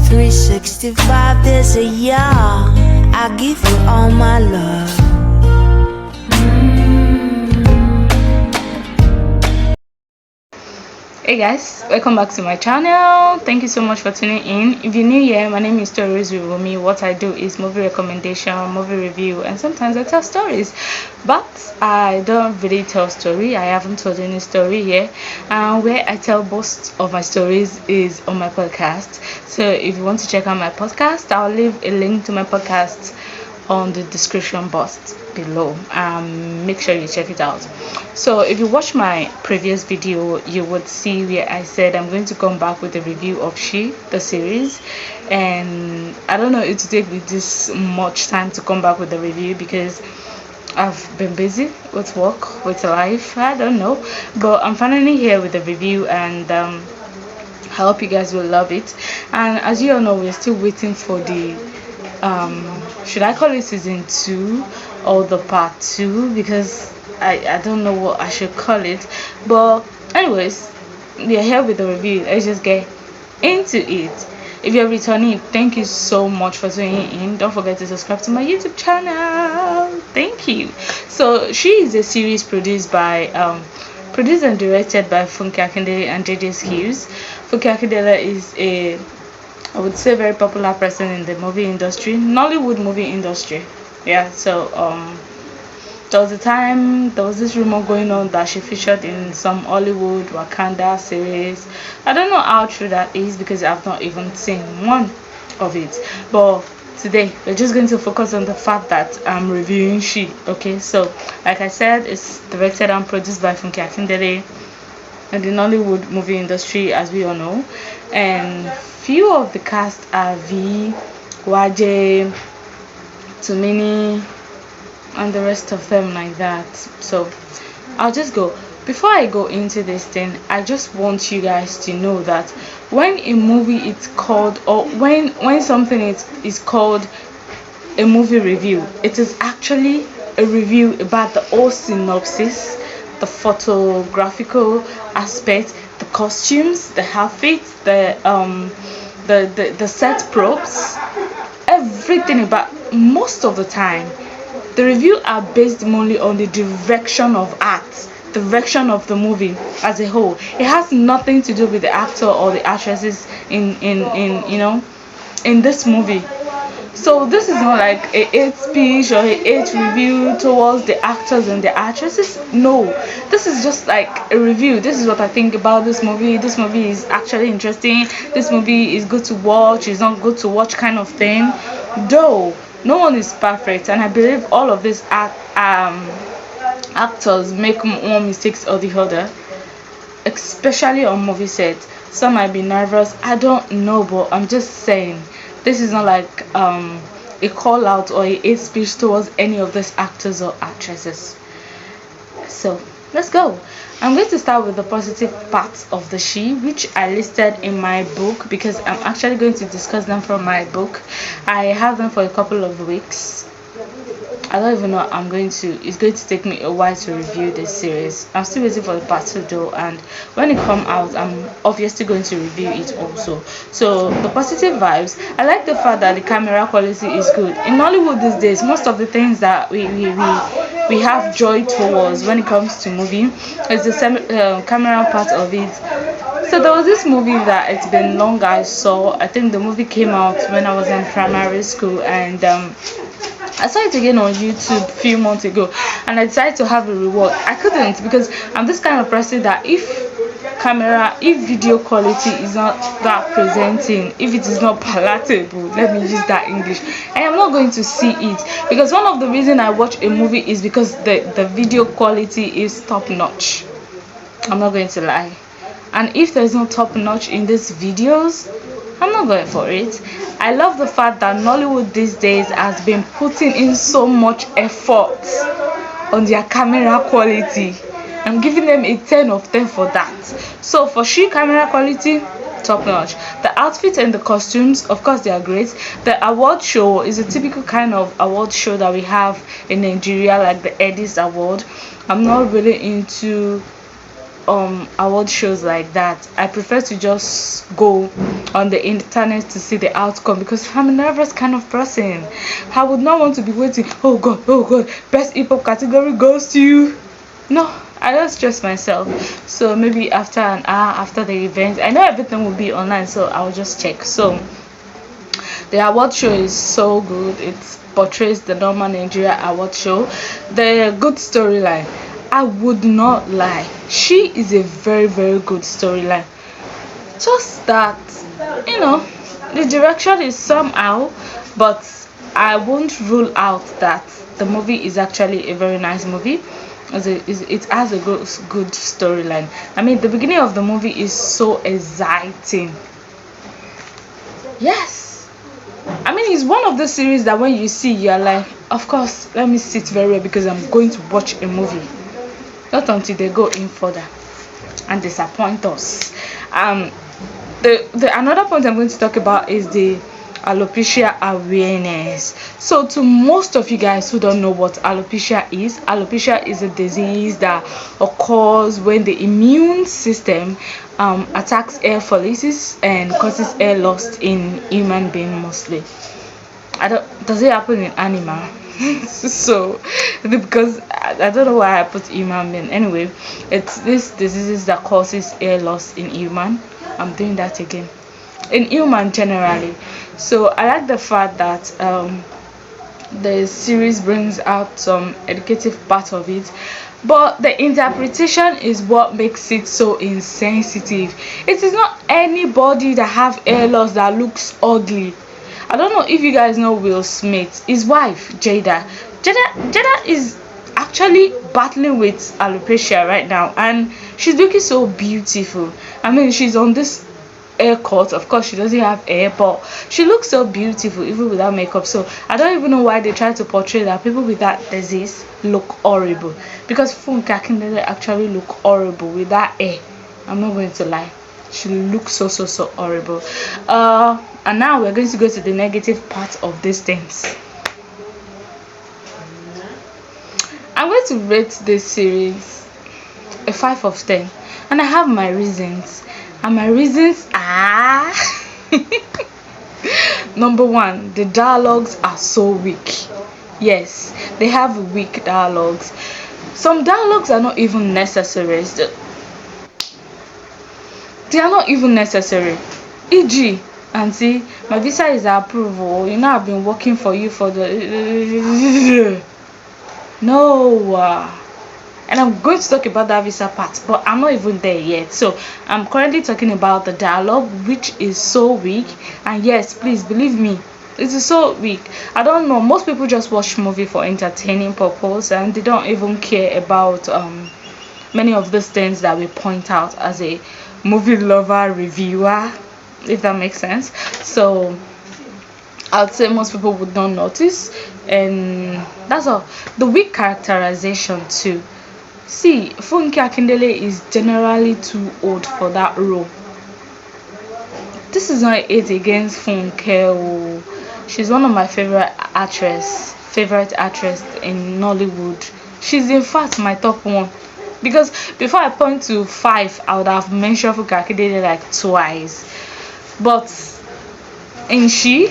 365 days a year, I give you all my love. Hey guys, welcome back to my channel. Thank you so much for tuning in. If you're new here, my name is Stories with Rumi. What I do is movie recommendation, movie review, and sometimes I tell stories, but I don't really tell story. I haven't told any story here, and where I tell most of my stories is on my podcast. So if you want to check out my podcast, I'll leave a link to my podcast on the description box below. Make sure you check it out. So if you watch my previous video, you would see where I said I'm going to come back with a review of She, the series, and I don't know it to take me this much time to come back with the review because I've been busy with work, with life, I don't know, but I'm finally here with the review, and I hope you guys will love it. And as you all know, we're still waiting for the should I call it season 2 or the part 2, because I don't know what I should call it. But anyways, we are here with the review. Let's just get into it. If you're returning, thank you so much for tuning in. Don't forget to subscribe to my YouTube channel. Thank you. So She is a series produced and directed by Funke Akindele and JJ Skills. Funke Akindele is a, I would say, very popular person in the movie industry, Nollywood movie industry. Yeah, so there was this rumor going on that she featured in some Hollywood Wakanda series. I don't know how true that is because I've not even seen one of it. But today we're just going to focus on the fact that I'm reviewing She. Okay, so like I said, it's directed and produced by Funke Akindele in the Nollywood movie industry, as we all know, and few of the cast are V, Waje, Tumini, and the rest of them like that. So I'll just go. Before I go into this thing, I just want you guys to know that when a movie is called, or when something is called a movie review, it is actually a review about the whole synopsis, the photographical aspect, the costumes, the outfits, the set props, everything. About most of the time the review are based mainly on the direction of art, direction of the movie as a whole. It has nothing to do with the actor or the actresses in this movie. So this is not like a hate speech or a hate review towards the actors and the actresses. No, this is just like a review. This is what I think about this movie. This movie is actually interesting. This movie is good to watch. It's not good to watch kind of thing. Though no one is perfect, and I believe all of these actors make one mistakes or the other, especially on movie set. Some might be nervous. I don't know, but I'm just saying. This is not like a call out or a hate speech towards any of these actors or actresses. So let's go. I'm going to start with the positive parts of the She, which I listed in my book because I'm actually going to discuss them from my book. I have them for a couple of weeks. I don't even know. It's going to take me a while to review this series. I'm still waiting for the part 2 though, and when it comes out, I'm obviously going to review it also. So the positive vibes, I like the fact that the camera quality is good. In Hollywood these days, most of the things that we have joy towards when it comes to movie is the camera part of it. So there was this movie that it's been long I saw. I think the movie came out when I was in primary school, and I saw it again on YouTube a few months ago, and I decided to have a reward. I couldn't because I'm this kind of person that if video quality is not that presenting, if it is not palatable, let me use that English, I am not going to see it, because one of the reasons I watch a movie is because the video quality is top notch. I'm not going to lie. And if there's no top notch in these videos, I'm not going for it. I love the fact that Nollywood these days has been putting in so much effort on their camera quality. I'm giving them a 10 of 10 for that. So for She, camera quality, top notch. The outfits and the costumes, of course, they are great. The award show is a typical kind of award show that we have in Nigeria, like the Eddies Award. I'm not really into award shows like that, I prefer to just go on the internet to see the outcome, because I'm a nervous kind of person. I would not want to be waiting. Oh god, oh god, best hip hop category goes to you. No, I don't stress myself. So maybe after an hour after the event, I know everything will be online, so I'll just check. So the award show is so good. It portrays the normal Nigeria award show. The good storyline, I would not lie, she is a very very good storyline. Just that, the direction is somehow, but I won't rule out that the movie is actually a very nice movie. It has a good storyline. I mean, the beginning of the movie is so exciting. Yes, I mean, it's one of the series that when you see, you're like, of course, let me sit very well because I'm going to watch a movie. Not until they go in further and disappoint us. The another point I'm going to talk about is the alopecia awareness. So to most of you guys who don't know what alopecia is a disease that occurs when the immune system attacks hair follicles and causes hair loss in human being mostly. Does it happen in animal? So because I don't know why I put human being. Anyway, it's this diseases that causes hair loss in human. I'm doing that again. In human generally. So I like the fact that the series brings out some educative part of it, but the interpretation is what makes it so insensitive. It is not anybody that have hair loss that looks ugly. I don't know if you guys know Will Smith, his wife Jada is actually battling with alopecia right now, and she's looking so beautiful. I mean, she's on this haircut. Of course, she doesn't have hair, but she looks so beautiful even without makeup. So I don't even know why they try to portray that people with that disease look horrible, because Funke Akindele actually look horrible with that hair. I'm not going to lie, she looks so horrible. And now we're going to go to the negative part of these things. I'm going to rate this series a 5 of 10, and I have my reasons. And my reasons are number one, the dialogues are so weak. Yes, they have weak dialogues. Some dialogues are not even necessary. They are not even necessary. E.g., auntie, my visa is approved. I've been working for you for the no. And I'm going to talk about that visa part, but I'm not even there yet. So I'm currently talking about the dialogue, which is so weak. And yes, please believe me, it is so weak. I don't know, most people just watch movie for entertaining purpose, and they don't even care about many of these things that we point out as a movie lover reviewer, if that makes sense. So I'd say most people would not notice, and that's all. The weak characterization too. See, Funke Akindele is generally too old for that role. This is not it against Funke. She's one of my favorite actress in Nollywood. She's in fact my top one. Because before I point to 5, I would have mentioned Funke Akindele like twice. But in she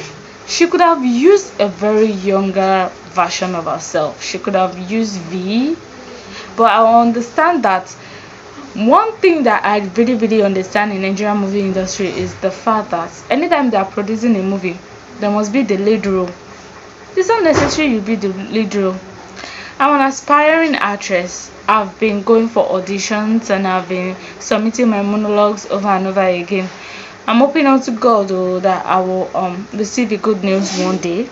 could have used a very younger version of herself. She could have used V. But I understand that one thing that I really understand in Nigerian movie industry is the fact that anytime they are producing a movie, there must be the lead role. It's not necessary you be the lead role. I'm an aspiring actress. I've been going for auditions and I've been submitting my monologues over and over again. I'm hoping out to God that I will receive the good news one day.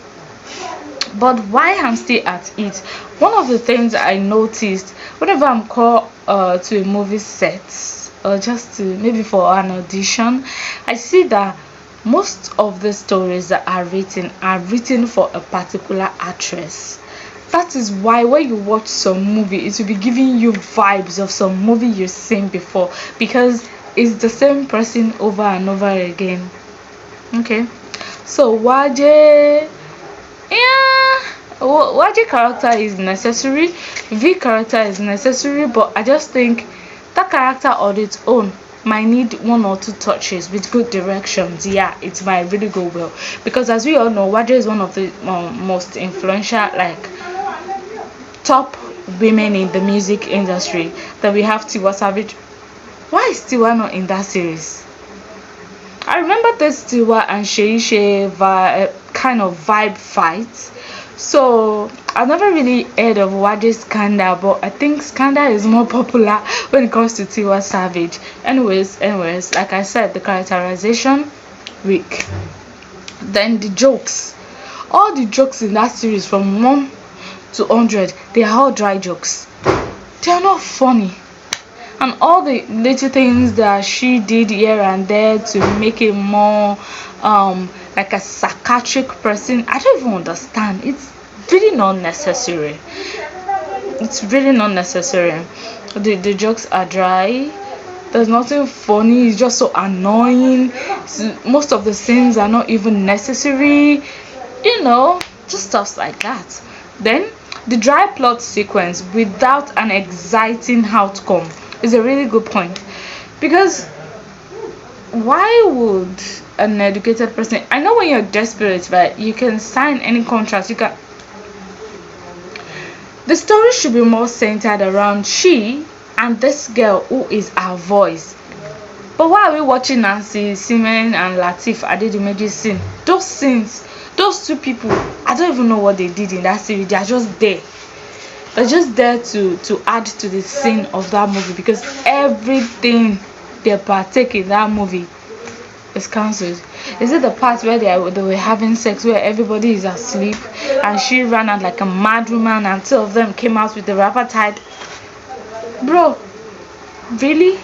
But why I'm still at it, one of the things I noticed whenever I'm called to a movie set, or just to maybe for an audition, I see that most of the stories that are written for a particular actress. That is why when you watch some movie, it will be giving you vibes of some movie you've seen before, because it's the same person over and over again. Okay, so Waje, Waje character is necessary, V character is necessary, but I just think that character on its own might need one or two touches with good directions. Yeah, it might really go well, because as we all know, Waja is one of the most influential, like, top women in the music industry. Then we have Tiwa Savage. Why is Tiwa not in that series? I remember this Tiwa and Sheisha kind of vibe fight. So I've never really heard of Waja's Skanda, but I think Skanda is more popular when it comes to Tiwa Savage. Anyways, like I said, the characterization weak. Then the jokes. All the jokes in that series from 1 to 100, they are all dry jokes. They are not funny. And all the little things that she did here and there to make it more like a psychiatric person, I don't even understand. It's really not necessary. It's really not necessary. The jokes are dry. There's nothing funny. It's just so annoying. Most of the scenes are not even necessary. Just stuff like that. Then the dry plot sequence without an exciting outcome is a really good point, because why would an educated person, I know when you're desperate, right, you can sign any contract, the story should be more centered around she and this girl who is her voice. But why are we watching Nancy Simon and Latif Adedimeji scene? Those scenes, those two people, I don't even know what they did in that series. They are just there. They're just there to add to the scene of that movie, because everything they partake in that movie is cancelled. Is it the part where they were having sex, where everybody is asleep and she ran out like a mad woman and two of them came out with the rapper tied? Bro, really?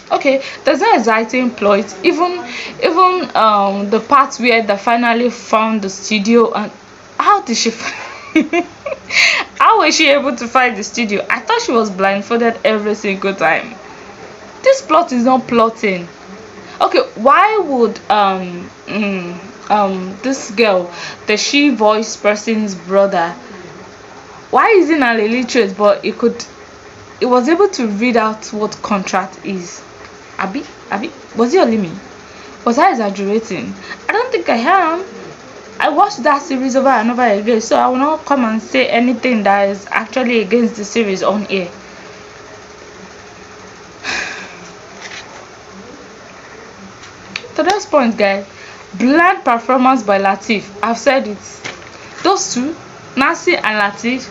Okay, there's no exciting plot. Even the part where they finally found the studio, and how did she how was she able to find the studio? I thought she was blindfolded every single time. This plot is not plotting. Okay, why would this girl, the she voice person's brother, why is he not illiterate, but it was able to read out what contract is? Abi, was it only me? Was I exaggerating? I don't think I am. I watched that series over and over again, so I will not come and say anything that is actually against the series on air. To this point, guys, bland performance by Latif. I've said it. Those two, Nancy and Latif,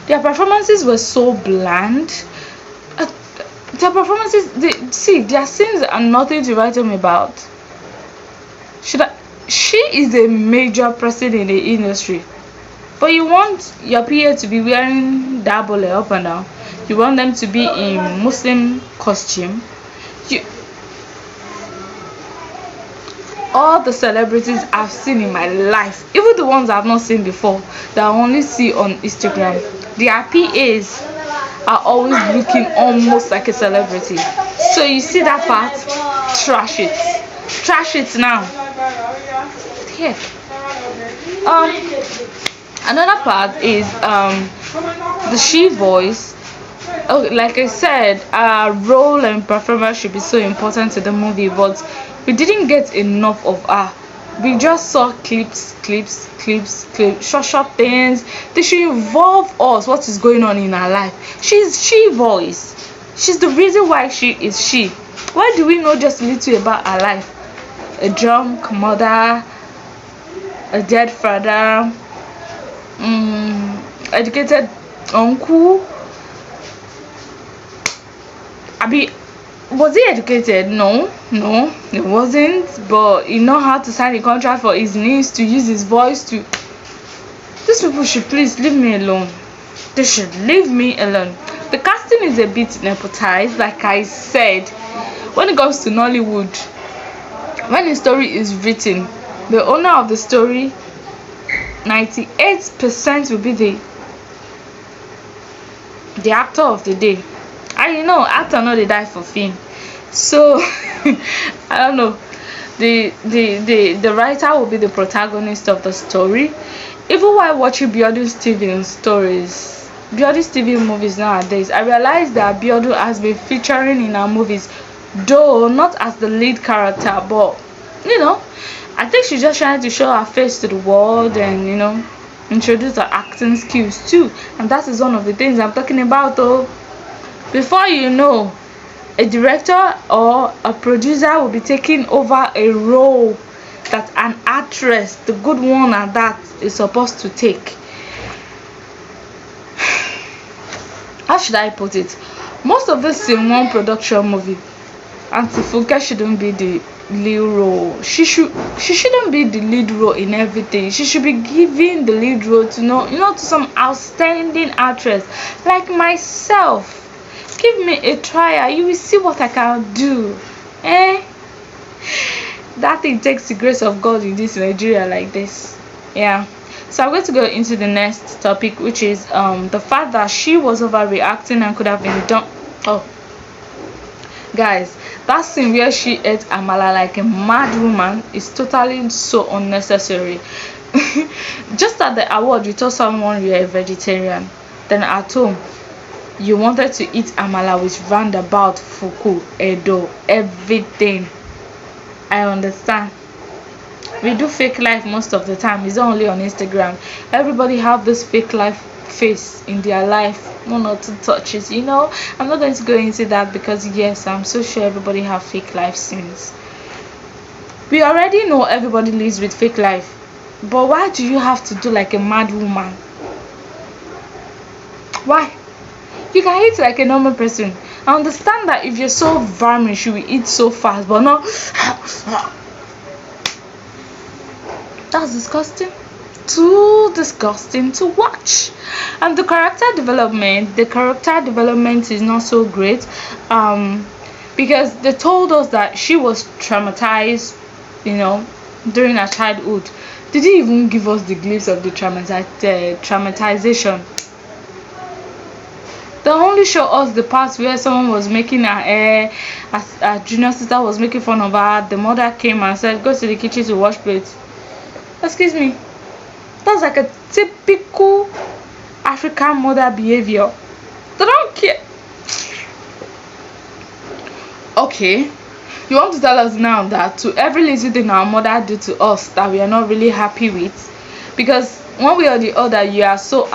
their performances were so bland. Their performances, their scenes are nothing to write home about. She is a major person in the industry, but you want your PA to be wearing dabole up and down. You want them to be in Muslim costume. All the celebrities I've seen in my life, even the ones I've not seen before, that I only see on Instagram, their PAs are always looking almost like a celebrity. So you see that part, trash it now. Here. Another part is the she voice. Like I said, role and performance should be so important to the movie, but we didn't get enough of her. We just saw clips, short things. They should involve us, what is going on in her life. She's she voice. She's the reason why she is she. Why do we know just a little about her life? A drunk mother, a dead father, educated uncle. Was he educated? No, he wasn't. But he know how to sign a contract for his niece to use his voice to. These people should please leave me alone. They should leave me alone. The casting is a bit nepotized, like I said. When it comes to Nollywood, when the story is written, the owner of the story, 98% will be the actor of the day. And actor no dey die for film. So I don't know. The writer will be the protagonist of the story. Even while watching Biodun Stevens stories, Biodu's TV movies nowadays, I realized that Biodu has been featuring in our movies, though not as the lead character, but I think she's just trying to show her face to the world and introduce her acting skills too. And that is one of the things I'm talking about. Oh, before you know, a director or a producer will be taking over a role that an actress, the good one at that, is supposed to take. How should I put it? Most of this in one production movie, Auntie Funke shouldn't be the lead role. She shouldn't be the lead role in everything. She should be giving the lead role to to some outstanding actress like myself. Give me a trial, you will see what I can do. That thing takes the grace of God in this Nigeria like this. Yeah. So I'm going to go into the next topic, which is the fact that she was overreacting and could have been done. Oh, guys, that scene where she ate amala like a mad woman is totally so unnecessary. Just at the award, you told someone you're a vegetarian, then at home you wanted to eat amala with roundabout, fuku, edo, everything. I understand. We do fake life most of the time. It's not only on Instagram. Everybody have this fake life face in their life, 1 or 2 touches. I'm not going to go into that because yes, I'm so sure everybody have fake life scenes. We already know everybody lives with fake life, but why do you have to do like a mad woman? Why? You can eat like a normal person. I understand that if you're so varnish, you will eat so fast, but no. That's disgusting. Too disgusting to watch. And the character development is not so great, because they told us that she was traumatized during her childhood. They didn't even give us the glimpse of the traumatization. They only show us the parts where someone was making her hair, her junior sister was making fun of her, the mother came and said, go to the kitchen to wash plates. Excuse me, that's like a typical African mother behavior. They don't care. Okay, you want to tell us now that to every little thing our mother do to us that we are not really happy with, because one way or the other you are so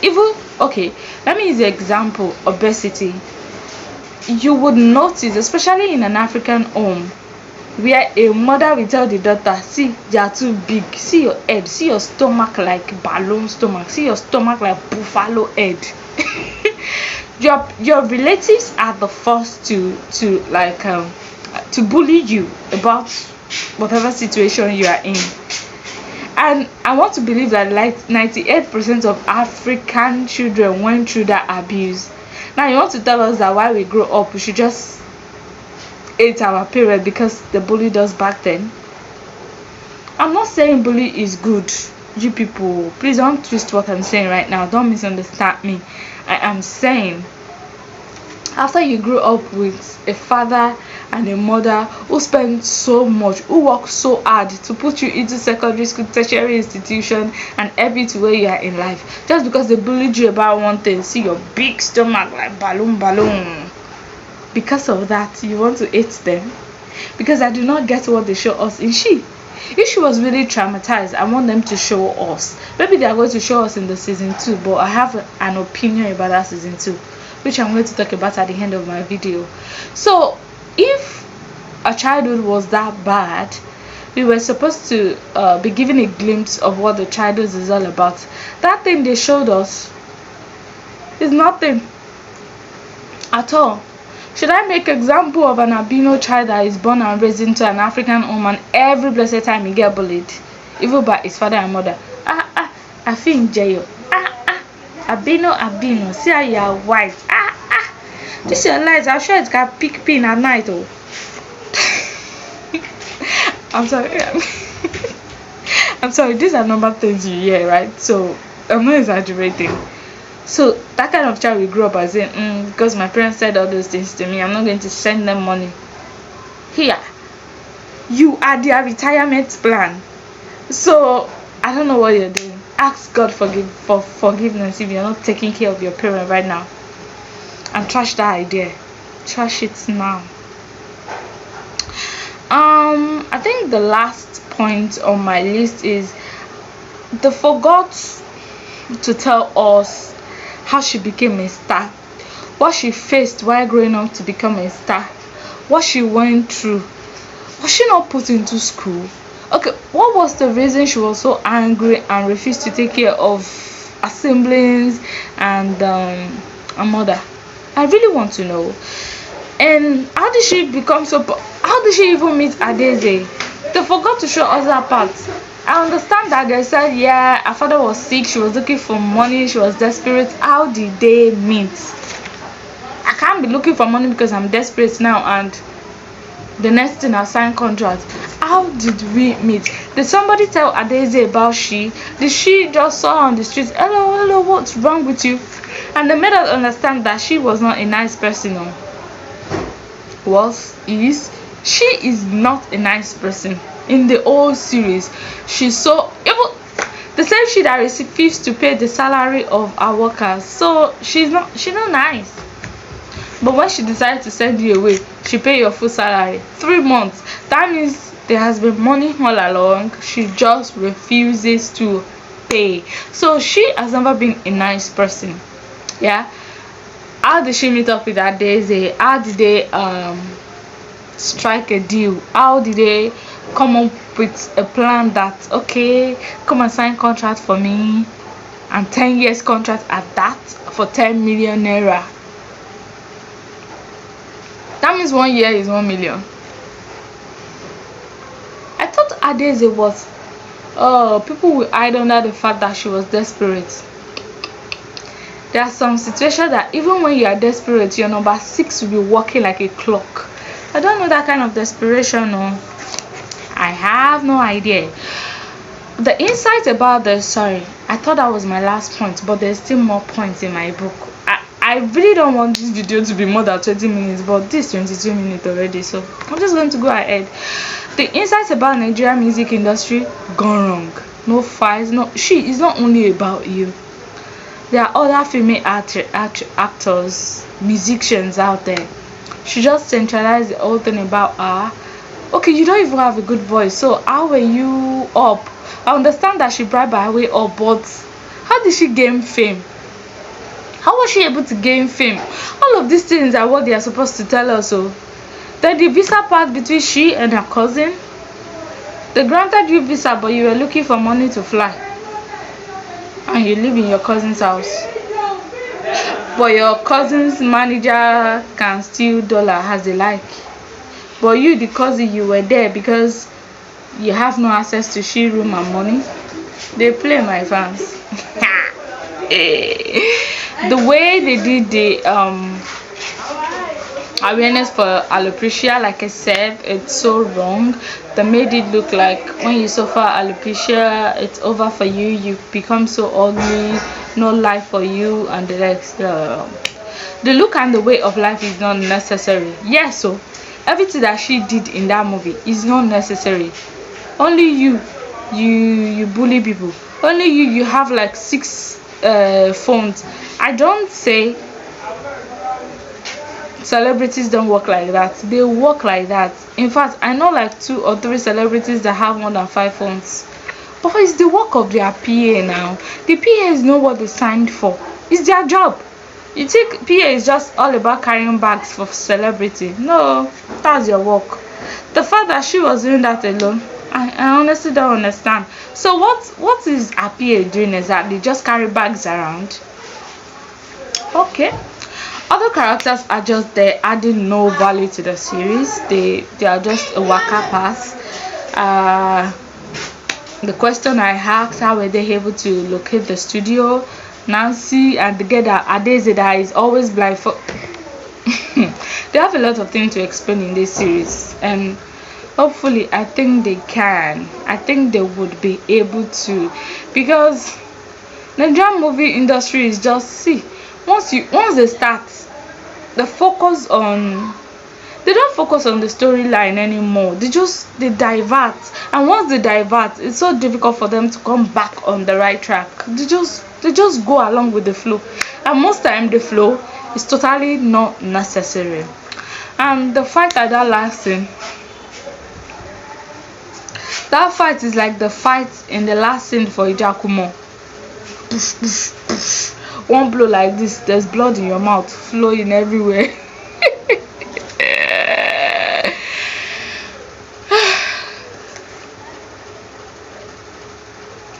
even okay, let me use the example obesity. You would notice, especially in an African home, where a mother will tell the daughter, see, you are too big, see your head, see your stomach like balloon stomach, see your stomach like buffalo head. your relatives are the first to bully you about whatever situation you are in. And I want to believe that like 98% of African children went through that abuse. Now you want to tell us that while we grow up we should just hate our parents because they bullied us back then? I'm not saying bully is good. You people, please don't twist what I'm saying right now. Don't misunderstand me. I am saying after you grew up with a father and a mother who spent so much, who worked so hard to put you into secondary school, tertiary institution, and every to where you are in life, just because they bullied you about one thing, see your big stomach like balloon, because of that you want to hate them? Because I do not get what they show us in She. If she was really traumatized, I want them to show us. Maybe they are going to show us in the season 2, but I have an opinion about that season 2, which I'm going to talk about at the end of my video. So if a childhood was that bad, we were supposed to be given a glimpse of what the childhood is all about. That thing they showed us is nothing at all. Should I make example of an albino child that is born and raised into an African home, and every blessed time he get bullied, even by his father and mother? I feel in jail. Albino, see how you are white. This your lies. I'm sure it can pick pin at night. Oh, I'm sorry. I'm sorry. These are normal things you hear, right? So I'm not exaggerating. So that kind of child will grow up as saying, because my parents said all those things to me, I'm not going to send them money. Here, you are their retirement plan. So I don't know what you're doing. ask God for forgiveness if you're not taking care of your parent right now, and trash that idea. Trash it now. I think the last point on my list is they forgot to tell us how she became a star, what she faced while growing up to become a star, what she went through. Was she not put into school? Okay, what was the reason she was so angry and refused to take care of her siblings and her mother? I really want to know. And how did she become so how did she even meet Adeze? They forgot to show us that part. I understand that they said, yeah, her father was sick, she was looking for money, she was desperate. How did they meet? I can't be looking for money because I'm desperate now, and the next thing I sign contract. How did we meet? Did somebody tell Adeze about she? Did she just saw her on the streets? Hello, hello, what's wrong with you? And they made us understand that she was not a nice person. She is not a nice person. In the whole series, she's so even the same she that refused to pay the salary of our workers. So she's not nice. But when she decided to send you away, she pay your full salary 3 months. That means there has been money all along. She just refuses to pay. So she has never been a nice person. Yeah. How did she meet up with Adeze? How did they strike a deal? How did they come up with a plan that, okay, come and sign contract for me, and 10 years contract at that for 10 million naira? That means 1 year is 1 million. I thought Adeze was people will hide under the fact that she was desperate. There are some situations that even when you are desperate, your number 6 will be working like a clock. I don't know that kind of desperation. No, I have no idea. The insight about the I thought that was my last point, but there's still more points in my book. I really don't want this video to be more than 20 minutes, but this 22 minutes already, so I'm just going to go ahead. The insights about Nigerian music industry gone wrong. No fights, no. She is not only about you. There are other female actors, musicians out there. She just centralized the whole thing about her. Okay, you don't even have a good voice, so how were you up? I understand that she bribed her way up, but how did she gain fame? How was she able to gain fame? All of these things are what they are supposed to tell us. So then the visa part between she and her cousin, they granted you visa, but you were looking for money to fly, and you live in your cousin's house, but your cousin's manager can steal dollar as they like. But you, the cousin, you were there because you have no access to she room and money. They play, my fans. The way they did the awareness for alopecia, like I said, it's so wrong. They made it look like when you suffer alopecia, it's over for you, you become so ugly, no life for you, and the rest. The look and the way of life is not necessary. Yes, so everything that she did in that movie is not necessary. Only you bully people. Only you have like 6 phones. I don't say celebrities don't work like that. They work like that. In fact, I know like 2 or 3 celebrities that have more than 5 phones. But it's the work of their PA now. The PAs know what they signed for. It's their job. You think PA is just all about carrying bags for celebrity? No, that's your work. The fact that she was doing that alone, I honestly don't understand. So what is her PA doing exactly? Just carry bags around? Okay. Other characters are just there adding no value to the series. They are just a waka pass. The question I asked, how were they able to locate the studio? Nancy and the girl that Adeze that is always blind for they have a lot of things to explain in this series, and hopefully I think they can. I think they would be able to, because Nigerian movie industry is just, see, once they start, the focus on They don't focus on the storyline anymore. They divert, and once they divert, it's so difficult for them to come back on the right track. They just go along with the flow, and most time the flow is totally not necessary. And the fight at that last scene, that fight is like the fight in the last scene for Ijakumo. One blow like this, there's blood in your mouth flowing everywhere.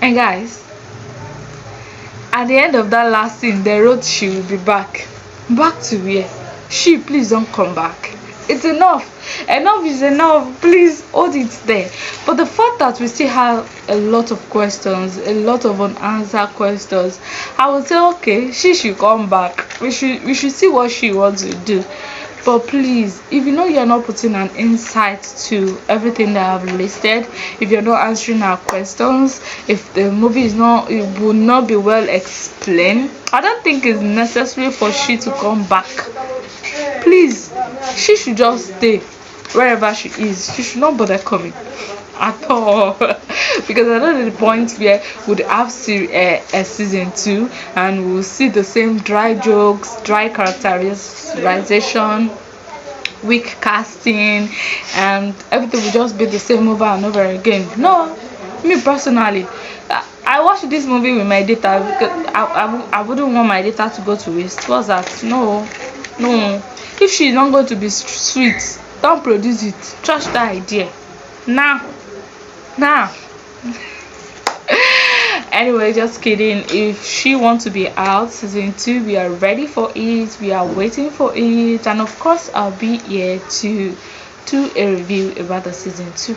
And guys, at the end of that last scene, they wrote she will be back. Back to where? She, please don't come back. It's enough. Enough is enough. Please hold it there. But the fact that we still have a lot of questions, a lot of unanswered questions, I would say okay, she should come back. We should see what she wants to do. But please, if you know you're not putting an insight to everything that I've listed, if you're not answering our questions, if the movie it will not be well explained, I don't think it's necessary for she to come back. Please, she should just stay wherever she is. She should not bother coming at all. Because I know the point where we'd have a season 2 and we'll see the same dry jokes, dry characterization, weak casting, and everything will just be the same over and over again. No, me personally, I watched this movie with my data because I wouldn't want my data to go to waste. What's that? No. If she's not going to be sweet, don't produce it. Trust the idea. Now. Anyway, just kidding. If she wants to be out season 2, we are ready for it. We are waiting for it, and of course I'll be here to do a review about the season 2.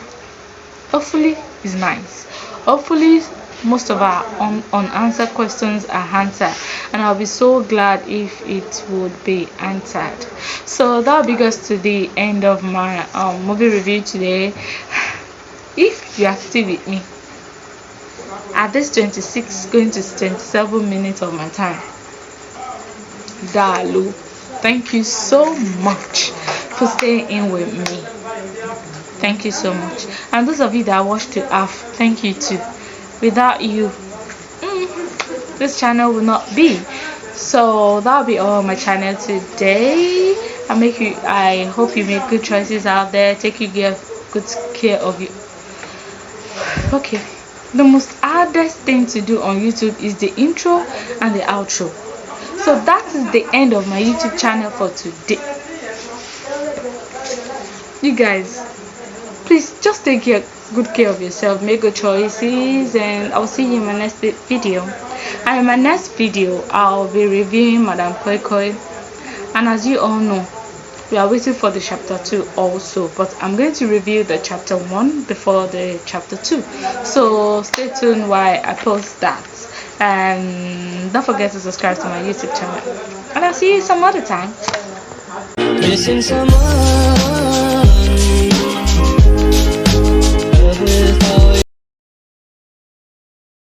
Hopefully it's nice. Hopefully most of our unanswered questions are answered, and I'll be so glad if it would be answered. So that'll bring us to the end of my movie review today. If you are still with me at this 26 going to 27 minutes of my time, Dalu, thank you so much for staying in with me. Thank you so much. And those of you that watched to half, thank you too. Without you, this channel will not be. So that'll be all on my channel today. I hope you make good choices out there. Take good care of you. Okay, the most hardest thing to do on YouTube is the intro and the outro. So that is the end of my YouTube channel for today. You guys, please just take good care of yourself, make good choices, and I'll see you in my next video. And in my next video, I'll be reviewing Madam Koi Koi. And as you all know, we are waiting for the chapter 2 also, but I'm going to review the chapter 1 before the chapter 2. So stay tuned while I post that, and don't forget to subscribe to my YouTube channel, and I'll see you some other time. Missing someone.